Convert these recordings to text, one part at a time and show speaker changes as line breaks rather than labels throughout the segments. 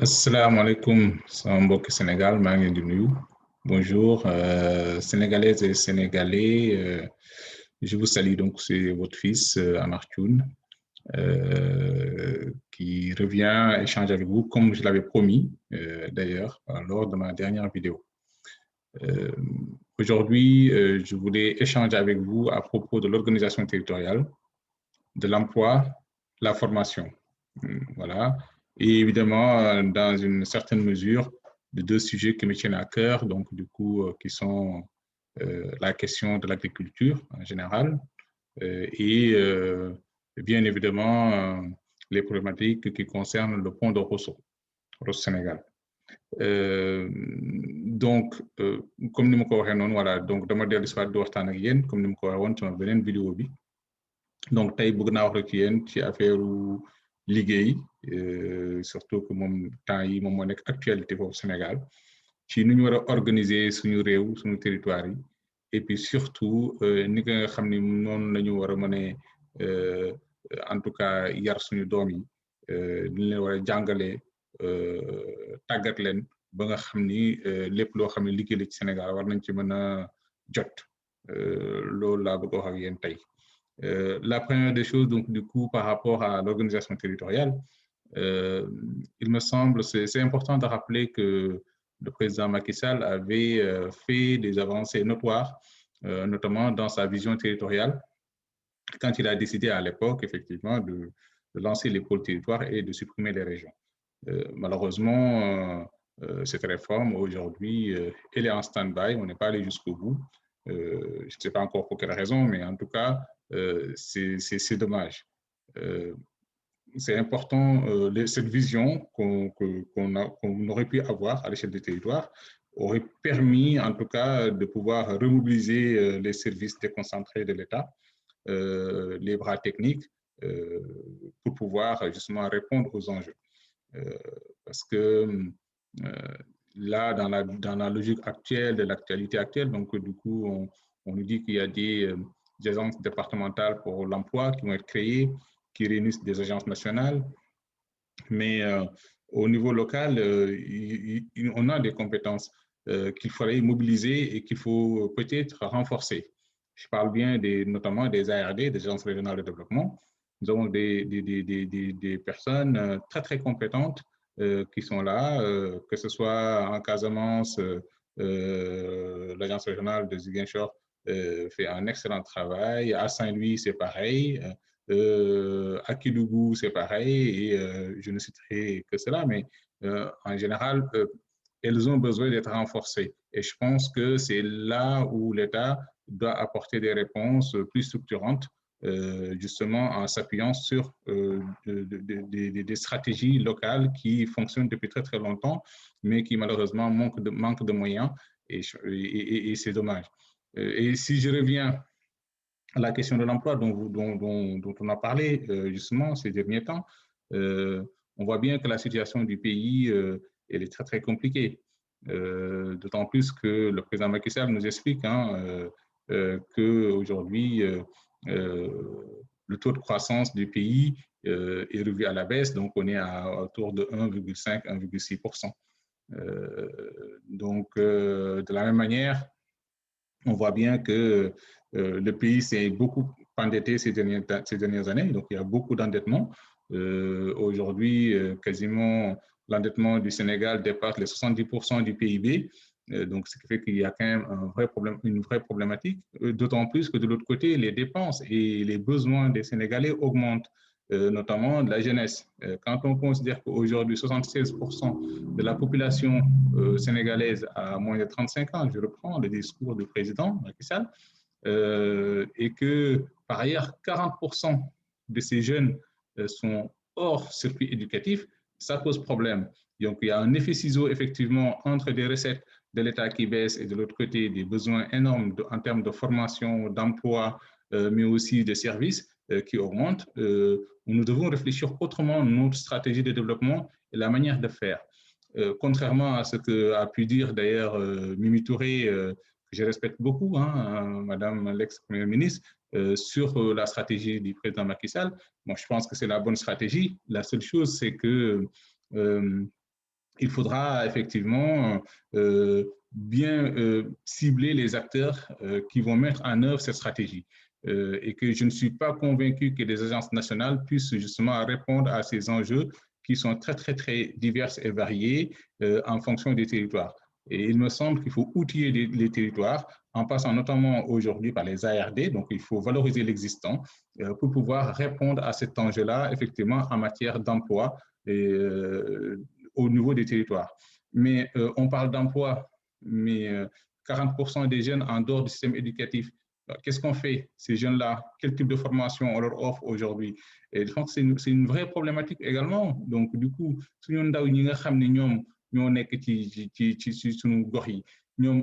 Asalaamaaleykum sama mbokk Sénégal maa ngi leen di nuyu bonjour Sénégalaises et Sénégalais je vous salue donc c'est votre fils Amar Thioune qui revient échanger avec vous comme je l'avais promis d'ailleurs lors de ma dernière vidéo. Euh, Aujourd'hui, je voulais échanger avec vous à propos de l'organisation territoriale, de l'emploi, la formation. Voilà. Et évidemment, dans une certaine mesure, de deux sujets qui me tiennent à cœur, donc du coup, qui sont la question de l'agriculture en général et bien évidemment les problématiques qui concernent le pont de Rosso, Rosso Sénégal. Donc, comme ni ma ko waxee noonu voilà donc dama dellu si waat di waxtaan ak yéen comme ni ma ko waxee woon sama beneen vidéo bi. Donc tey bëgg naa wax rek ci yéen ci affaire liggéey surtout que moom temps yi moom moo nekk actualité foofu Sénégal ci nu ñu war a organiser suñu réew suñu territoire yi et puis surtout ni nga xam ni noonu la ñu war a mën a en tout cas yar suñu doom yi ni leen war a jàngalee tàggat leen ba nga xam ni lépp loo xam ne liggéey la ci Sénégal war nañ ci mën a jot loolu laa bëgg a wax ak yéen tey. La première des choses, donc, du coup, par rapport à l'organisation territoriale, il me semble, c'est important de rappeler que le président Macky Sall avait fait des avancées notoires, notamment dans sa vision territoriale, quand il a décidé à l'époque, effectivement, de lancer les pôles territoires et de supprimer les régions. Malheureusement, cette réforme, aujourd'hui, elle est en stand-by, on n'est pas allé jusqu'au bout. Je ne sais pas encore pour quelle raison, mais en tout cas, c'est dommage. C'est important, cette vision qu'on aurait pu avoir à l'échelle du territoire aurait permis, en tout cas, de pouvoir remobiliser les services déconcentrés de l'État, les bras techniques, pour pouvoir justement répondre aux enjeux. Parce que là, dans la logique actuelle, de l'actualité actuelle, donc du coup, on nous dit qu'il y a des agences départementales pour l'emploi qui vont être créées, qui réunissent des agences nationales. Mais au niveau local, on a des compétences qu'il faudrait mobiliser et qu'il faut peut-être renforcer. Je parle bien notamment des ARD, des agences régionales de développement. Nous avons des personnes très, très compétentes qui sont là, que ce soit en Casamance, l'agence régionale de Ziguinchor fait un excellent travail. À Saint-Louis, c'est pareil. À Kédougou, c'est pareil. Et je ne citerai que cela, mais en général, elles ont besoin d'être renforcées. Et je pense que c'est là où l'État doit apporter des réponses plus structurantes, justement en s'appuyant sur des stratégies locales qui fonctionnent depuis très très longtemps, mais qui malheureusement manquent de moyens, et c'est dommage. Et si je reviens à la question de l'emploi dont on a parlé justement ces derniers temps, on voit bien que la situation du pays elle est très très compliquée. D'autant plus que le président Macky Sall nous explique qu'aujourd'hui, le taux de croissance du pays est revu à la baisse, donc on est autour de 1,5-1,6%. Donc, de la même manière, on voit bien que le pays s'est beaucoup endetté ces dernières années, donc il y a beaucoup d'endettement. Aujourd'hui, quasiment l'endettement du Sénégal dépasse les 70% du PIB. Donc, ce qui fait qu'il y a quand même une vraie problématique, d'autant plus que de l'autre côté, les dépenses et les besoins des Sénégalais augmentent, notamment de la jeunesse. Quand on considère qu'aujourd'hui, 76% de la population sénégalaise a moins de 35 ans, je reprends le discours du président Macky Sall, et que par ailleurs, 40% de ces jeunes sont hors circuit éducatif, ça pose problème. Donc, il y a un effet ciseau, effectivement, entre des recettes de l'État qui baissent et de l'autre côté, des besoins énormes en termes de formation, d'emploi, mais aussi de services qui augmentent. Nous devons réfléchir autrement à notre stratégie de développement et la manière de faire. Contrairement à ce qu'a pu dire d'ailleurs Mimi Touré, que je respecte beaucoup, Madame l'ex-première ministre, sur la stratégie du président Macky Sall. Moi, je pense que c'est la bonne stratégie. La seule chose, c'est que il faudra effectivement bien cibler les acteurs qui vont mettre en œuvre cette stratégie. Et que je ne suis pas convaincu que les agences nationales puissent justement répondre à ces enjeux qui sont très, très, très divers et variés en fonction des territoires. Et il me semble qu'il faut outiller les territoires en passant notamment aujourd'hui par les ARD, donc il faut valoriser l'existant pour pouvoir répondre à cet enjeu-là, effectivement, en matière d'emploi au niveau des territoires. Mais on parle d'emploi, mais 40% des jeunes en dehors du système éducatif. Qu'est-ce qu'on fait, ces jeunes-là? Quel type de formation on leur offre aujourd'hui? Et je pense que c'est une vraie problématique également. Donc, du coup, suñu ndaw ñi nga xam ne ñoom ñoo nekk ci suñu gox yi ñoom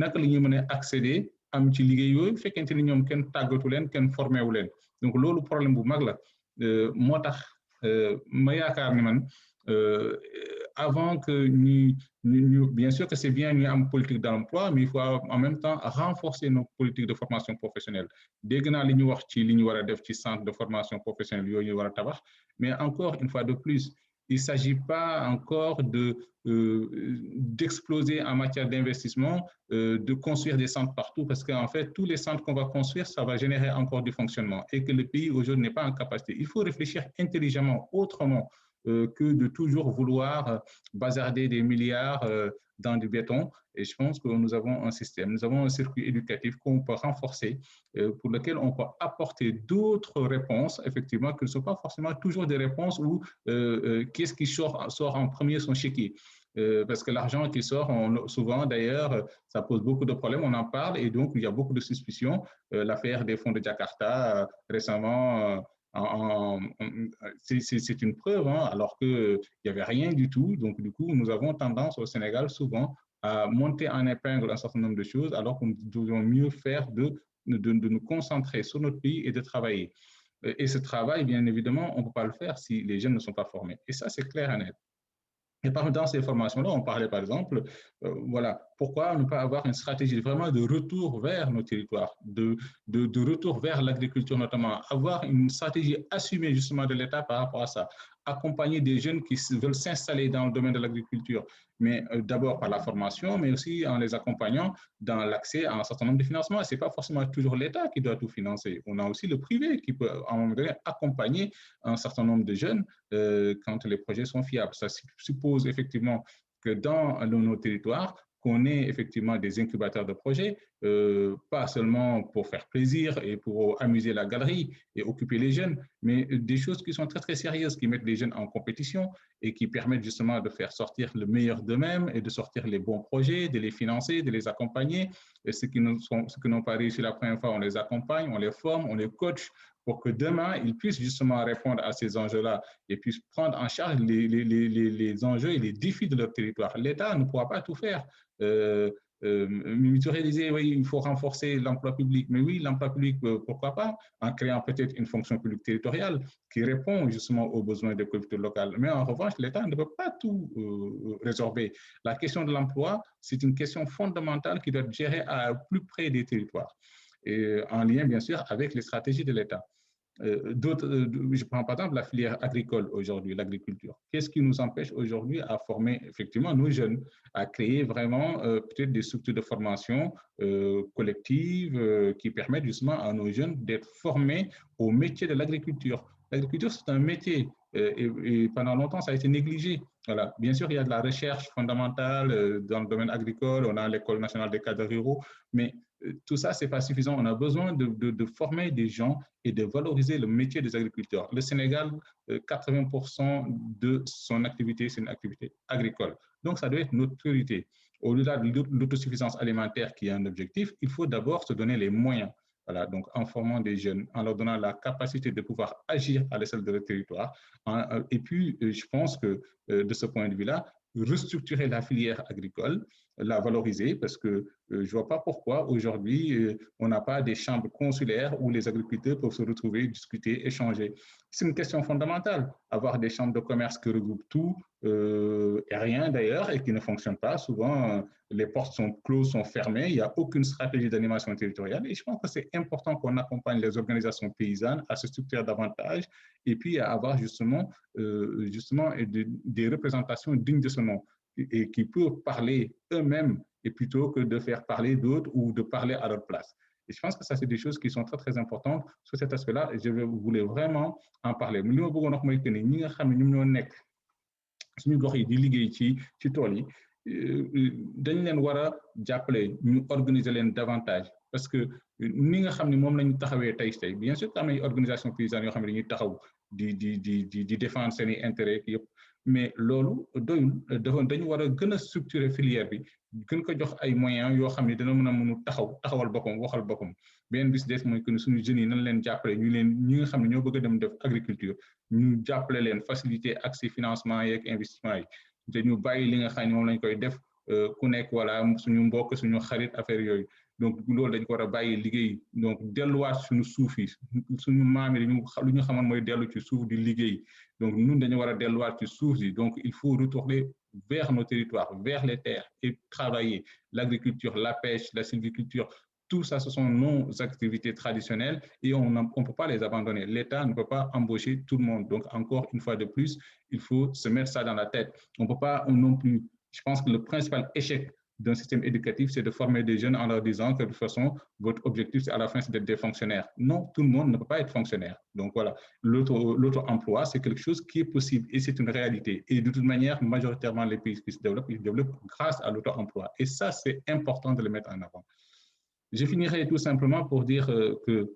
naka la ñuy mën a accéder am ci liggéey yooyu fekkente ni ñoom kenn tàggatu leen kenn formé wu leen donc loolu problème bu mag la moo tax ma yaakaar ni man avant que bien sûr que c'est bien ñu am politique d'emploi mais il faut en même temps renforcer nos politiques de formation professionnelle dégg naa li ñu wax ci li ñu war a def ci centre de formation professionnelle yooyu ñu war a tabax mais encore une fois de plus il ne s'agit pas encore d'exploser en matière d'investissement, de construire des centres partout, parce qu'en fait, tous les centres qu'on va construire, ça va générer encore du fonctionnement et que le pays aujourd'hui n'est pas en capacité. Il faut réfléchir intelligemment, autrement que de toujours vouloir bazarder des milliards dans du béton. Et je pense que nous avons un système, nous avons un circuit éducatif qu'on peut renforcer, pour lequel on peut apporter d'autres réponses, effectivement, que ne sont pas forcément toujours des réponses où qu'est-ce qui sort en premier son chéquier. Parce que l'argent qui sort, souvent d'ailleurs, ça pose beaucoup de problèmes, on en parle et donc il y a beaucoup de suspicions. L'affaire des fonds de Jakarta récemment, c'est une preuve, hein, alors qu'il n'y avait rien du tout. Donc du coup, nous avons tendance au Sénégal souvent à monter en épingle un certain nombre de choses, alors que nous devons mieux faire de nous concentrer sur notre pays et de travailler. Et ce travail, bien évidemment, on ne peut pas le faire si les jeunes ne sont pas formés. Et ça, c'est clair et net. Et dans ces formations-là, on parlait par exemple, voilà, pourquoi ne pas avoir une stratégie vraiment de retour vers nos territoires, de retour vers l'agriculture notamment, avoir une stratégie assumée justement de l'État par rapport à ça, accompagner des jeunes qui veulent s'installer dans le domaine de l'agriculture, mais d'abord par la formation, mais aussi en les accompagnant dans l'accès à un certain nombre de financements. Ce n'est pas forcément toujours l'État qui doit tout financer. On a aussi le privé qui peut, à un moment donné, accompagner un certain nombre de jeunes quand les projets sont fiables. Ça suppose effectivement que dans nos territoires, qu'on ait effectivement des incubateurs de projets, pas seulement pour faire plaisir et pour amuser la galerie et occuper les jeunes, mais des choses qui sont très, très sérieuses, qui mettent les jeunes en compétition et qui permettent justement de faire sortir le meilleur d'eux-mêmes et de sortir les bons projets, de les financer, de les accompagner. Et ceux qui n'ont pas réussi la première fois, on les accompagne, on les forme, on les coach pour que demain, ils puissent justement répondre à ces enjeux-là et puissent prendre en charge les enjeux et les défis de leur territoire. L'État ne pourra pas tout faire. Mimitouré disait, oui, il faut renforcer l'emploi public. Mais oui, l'emploi public, pourquoi pas, en créant peut-être une fonction publique territoriale qui répond justement aux besoins des collectivités locales. Mais en revanche, l'État ne peut pas tout résorber. La question de l'emploi, c'est une question fondamentale qui doit être gérée à plus près des territoires, et en lien, bien sûr, avec les stratégies de l'État. Je prends par exemple la filière agricole aujourd'hui, l'agriculture. Qu'est-ce qui nous empêche aujourd'hui à former effectivement nos jeunes, à créer vraiment peut-être des structures de formation collectives qui permettent justement à nos jeunes d'être formés au métier de l'agriculture. L'agriculture, c'est un métier et pendant longtemps, ça a été négligé. Voilà. Bien sûr, il y a de la recherche fondamentale dans le domaine agricole, on a l'École nationale des cadres ruraux, mais tout ça, ce n'est pas suffisant. On a besoin de former des gens et de valoriser le métier des agriculteurs. Le Sénégal, 80% de son activité, c'est une activité agricole. Donc, ça doit être notre priorité. Au-delà de l'autosuffisance alimentaire qui est un objectif, il faut d'abord se donner les moyens. Voilà, donc en formant des jeunes, en leur donnant la capacité de pouvoir agir à l'échelle de leur territoire. Et puis, je pense que de ce point de vue-là, restructurer la filière agricole la valoriser parce que je ne vois pas pourquoi aujourd'hui on n'a pas des chambres consulaires où les agriculteurs peuvent se retrouver, discuter, échanger. C'est une question fondamentale. Avoir des chambres de commerce qui regroupent tout et rien d'ailleurs et qui ne fonctionnent pas. Souvent, les portes sont closes, sont fermées. Il n'y a aucune stratégie d'animation territoriale. Et je pense que c'est important qu'on accompagne les organisations paysannes à se structurer davantage et puis à avoir justement des représentations dignes de ce nom et qui peuvent parler eux-mêmes et plutôt que de faire parler d'autres ou de parler à leur place. Et je pense que ça, c'est des choses qui sont très, très importantes sur cet aspect-là. Et je voulais vraiment en parler. Mais li ma bëggoon wax mooy que ni ñi nga xam ne ñoom ñoo nekk suñu gox yi di liggéey ci tool yi dañ leen war a jàppale ñu organiser leen davantage parce que ni nga xam ne moom lañu taxawee tey bien sûr am ay organisation paysanne yoo xam ne dañuy taxaw di défendre seen i intérêt yëpp mais loolu doyul dañu war a gën a structurer filière bi gën ko jox ay moyens yoo xam ne dana mën a mënu taxawal boppam waxal boppam beneen bis des mooy que suñu jeunes yi nañ leen jàppale ñi nga xam ne ñoo bëgg a dem def agriculture ñu jàppale leen faciliter accès financement yeeg investissement yi te ñu bàyyi li nga xam ne moom lañ koy def ku nekk voilà suñu mbokk suñu xarit affaire yooyu donc loolu dañ ko war a bàyyi liggéey donc delluwaat suñu suuf yi suñu maam yi lu ñu xamoon mooy dellu ci suuf di liggéey donc ñun dañu war a delluwaat ci suuf yi donc il faut retourner vers nos territoires vers les terres et travailler l'agriculture la pêche la sylviculture tout ça ce sont nos activités traditionnelles et on ne peut pas les abandonner. L'État ne peut pas embaucher tout le monde. Donc encore une fois de plus, il faut se mettre ça dans la tête. On ne peut pas non plus. Je pense que le principal échec d'un système éducatif, c'est de former des jeunes en leur disant que de toute façon, votre objectif, à la fin, c'est d'être des fonctionnaires. Non, tout le monde ne peut pas être fonctionnaire. Donc voilà, l'auto-emploi, c'est quelque chose qui est possible et c'est une réalité. Et de toute manière, majoritairement, les pays qui se développent, ils se développent grâce à l'auto-emploi. Et ça, c'est important de le mettre en avant. Je finirai tout simplement pour dire que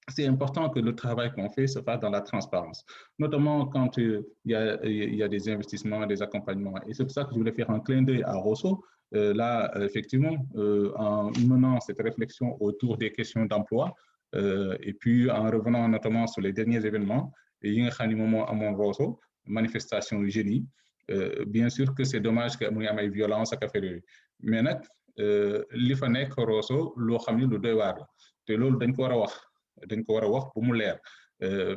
c'est important que le travail qu'on fait se fasse dans la transparence, notamment quand il y a des investissements, des accompagnements. Et c'est pour ça que je voulais faire un clin d'œil à Rosso. Là, effectivement, en menant cette réflexion autour des questions d'emploi, et puis en revenant notamment sur les derniers événements, il y a un moment à mon Rosso, manifestation du génie. Bien sûr que c'est dommage qu'il y ait violence à café. Mais li fa nekk Rosso loo xam ne lu doy waar la te loolu dañ ko war a wax bu mu leer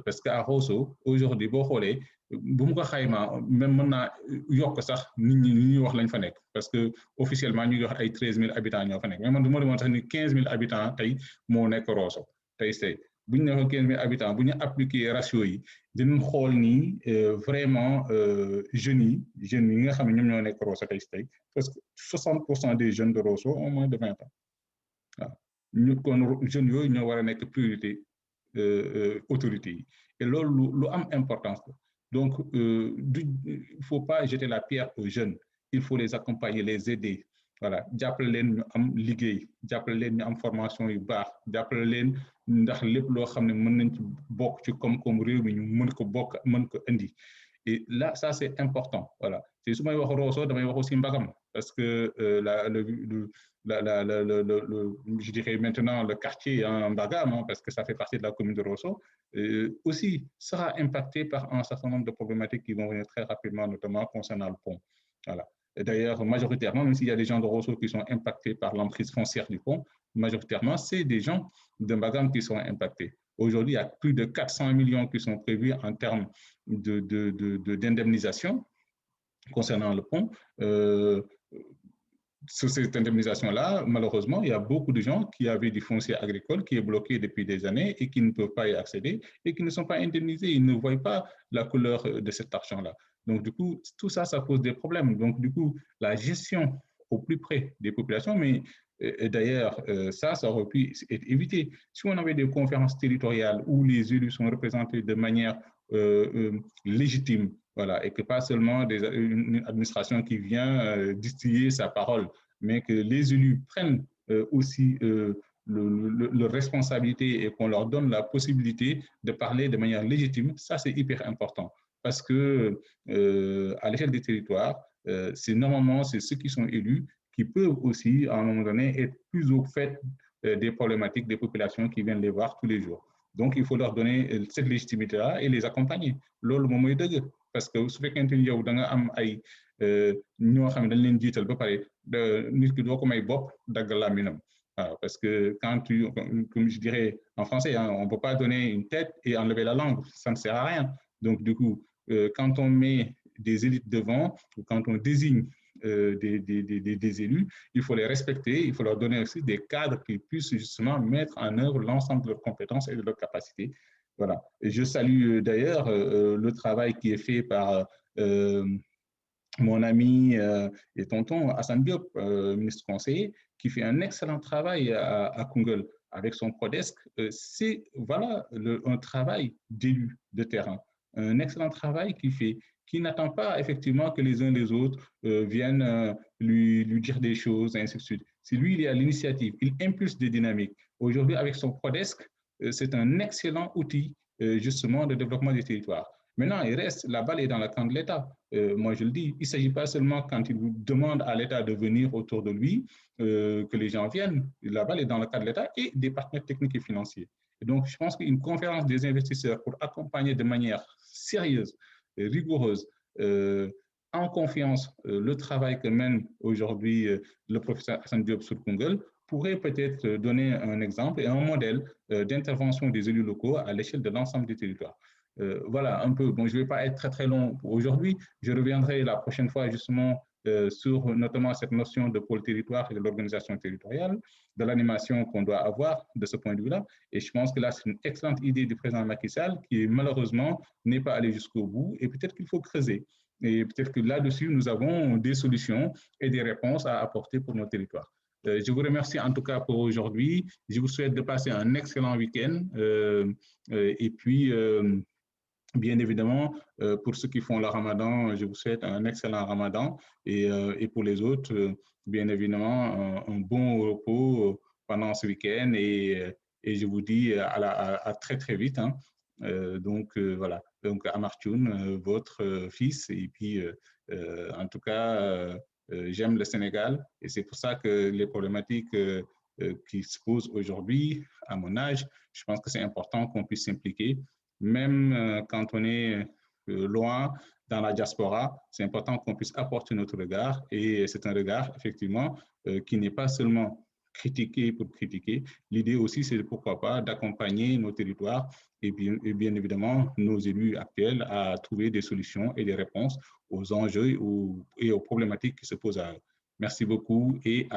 parce que à Rosso aujourd'hui boo xoolee bu mu ko xaymaa même mën naa yokk sax nit ñi li ñuy wax lañ fa nekk parce que officiellement ñu ngi wax ay 13 000 habitants ñoo fa nekk mais man du ma demoon sax ni 15 000 habitants tey moo nekk Rosso tey bu ñu ne ko 15 000 habitants bu ñu appliqué ratio yi dinañ xool ni vraiment jeunes yi nga xam ne ñoom ñoo nekk Rosso tey parce que 60% des jeunes de Rosso ont moins de 20 ans waaw ñu kon jeunes yooyu ñoo war a nekk priorité autorité yi et loolu lu am importance la donc il faut pas jeter la pierre aux jeunes il faut les accompagner les aider voilà jàppale leen ñu am liggéey jàppale leen ñu am formation yu baax jàppale leen ndax lépp loo xam ne mën nañ ci bokk ci koom-koom réew mi ñu mën ko bokk mën ko indi et là ça c'est important voilà c'est su may wax Rosso damay wax aussi Mbagam parce que je dirais maintenant le quartier en Mbagam parce que ça fait partie de la commune de Rosso aussi sera impacté par un certain nombre de problématiques qui vont venir très rapidement notamment concernant le pont voilà. D'ailleurs, majoritairement, même s'il y a des gens de Rosso qui sont impactés par l'emprise foncière du pont, majoritairement, c'est des gens de Mbagam qui sont impactés. Aujourd'hui, il y a plus de 400 millions qui sont prévus en termes d'indemnisation concernant le pont. Sur cette indemnisation-là, malheureusement, il y a beaucoup de gens qui avaient du foncier agricole qui est bloqué depuis des années et qui ne peuvent pas y accéder et qui ne sont pas indemnisés. Ils ne voient pas la couleur de cet argent-là. Donc, du coup, tout ça, ça pose des problèmes. Donc, du coup, la gestion au plus près des populations, mais d'ailleurs, ça aurait pu être évité. Si on avait des conférences territoriales où les élus sont représentés de manière légitime, voilà, et que pas seulement une administration qui vient distiller sa parole, mais que les élus prennent aussi leur responsabilité et qu'on leur donne la possibilité de parler de manière légitime, ça c'est hyper important. Parce que à l'échelle des territoires, c'est normalement c'est ceux qui sont élus qui peuvent aussi, à un moment donné, être plus au fait des problématiques des populations qui viennent les voir tous les jours. Donc, il faut leur donner cette légitimité-là et les accompagner. Loolu moom mooy dëgg parce que su fekkente ni yow da nga am ay ñoo xam ne dañ leen jiital ba pare nit ki doo ko may bopp dagg làmminam parce que comme je dirais en français, hein, on ne peut pas donner une tête et enlever la langue, ça ne sert à rien. Donc, du coup, quand on met des élites devant, ou quand on désigne des élus, il faut les respecter, il faut leur donner aussi des cadres qui puissent justement mettre en œuvre l'ensemble de leurs compétences et de leurs capacités. Voilà. Et je salue d'ailleurs le travail qui est fait par mon ami et tonton Hassan Diop, ministre conseiller, qui fait un excellent travail à Koungheul avec son Prodesc. C'est voilà un travail d'élu de terrain, un excellent travail qu'il fait, qui n'attend pas effectivement que les uns les autres viennent lui dire des choses, et ainsi de suite. C'est lui, il est à l'initiative, il impulse des dynamiques. Aujourd'hui, avec son Prodesc, c'est un excellent outil justement de développement des territoires. Maintenant, il reste, la balle est dans le camp de l'État. Moi, je le dis, il ne s'agit pas seulement quand il demande à l'État de venir autour de lui que les gens viennent. La balle est dans le camp de l'État et des partenaires techniques et financiers. Et donc, je pense qu'une conférence des investisseurs pour accompagner de manière sérieuse, rigoureuse, en confiance, le travail que mène aujourd'hui le professeur Hassan Diop sur Koungheul pourrait peut-être donner un exemple et un modèle d'intervention des élus locaux à l'échelle de l'ensemble des territoires. Voilà un peu. Bon, je ne vais pas être très long pour aujourd'hui. Je reviendrai la prochaine fois justement sur notamment cette notion de pôle territoire et de l'organisation territoriale, de l'animation qu'on doit avoir de ce point de vue-là. Et je pense que là, c'est une excellente idée du président Macky Sall qui malheureusement n'est pas allé jusqu'au bout et peut-être qu'il faut creuser. Et peut-être que là-dessus, nous avons des solutions et des réponses à apporter pour nos territoires. Je vous remercie en tout cas pour aujourd'hui. Je vous souhaite de passer un excellent week-end. Et puis, bien évidemment, pour ceux qui font le ramadan, je vous souhaite un excellent ramadan et pour les autres, bien évidemment, un bon repos pendant ce week-end et je vous dis à très très vite. Hein. Donc voilà, donc Amartyoun, votre fils et puis en tout cas, j'aime le Sénégal et c'est pour ça que les problématiques qui se posent aujourd'hui, à mon âge, je pense que c'est important qu'on puisse s'impliquer. Même quand on est loin dans la diaspora, c'est important qu'on puisse apporter notre regard et c'est un regard effectivement qui n'est pas seulement critiqué pour critiquer. L'idée aussi, c'est pourquoi pas d'accompagner nos territoires et bien évidemment nos élus actuels à trouver des solutions et des réponses aux enjeux et aux problématiques qui se posent à eux. Merci beaucoup et à